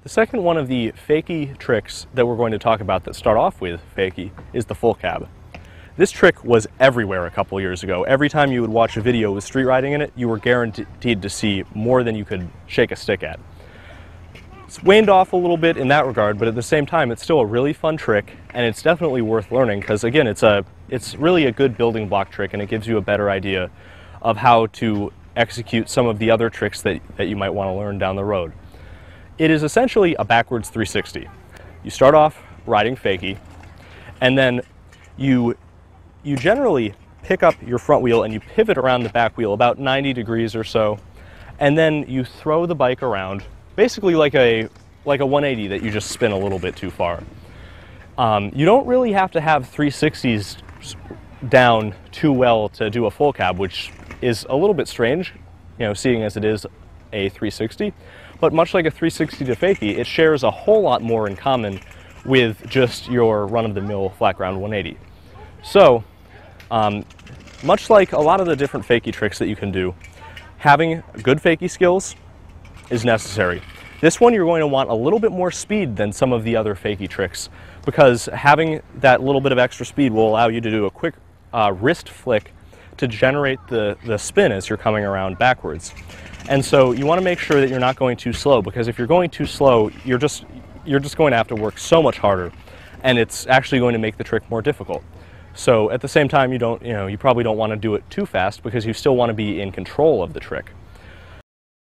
The second one of the fakie tricks that we're going to talk about that start off with fakie is the full cab. This trick was everywhere a couple years ago. Every time you would watch a video with street riding in it, you were guaranteed to see more than you could shake a stick at. It's waned off a little bit in that regard, but at the same time, it's still a really fun trick, and it's definitely worth learning because, again, it's really a good building block trick, and it gives you a better idea of how to execute some of the other tricks that you might want to learn down the road. It is essentially a backwards 360. You start off riding fakie, and then you generally pick up your front wheel and you pivot around the back wheel about 90 degrees or so, and then you throw the bike around, basically like a 180 that you just spin a little bit too far. You don't really have to have 360s down too well to do a full cab, which is a little bit strange, seeing as it is a 360. But much like a 360 to fakie, it shares a whole lot more in common with just your run-of-the-mill flat ground 180. So, much like a lot of the different fakie tricks that you can do, having good fakie skills is necessary. This one you're going to want a little bit more speed than some of the other fakie tricks, because having that little bit of extra speed will allow you to do a quick wrist flick to generate the spin as you're coming around backwards. And so you want to make sure that you're not going too slow, because if you're going too slow, you're just going to have to work so much harder, and it's actually going to make the trick more difficult. So at the same time, you probably don't want to do it too fast, because you still want to be in control of the trick.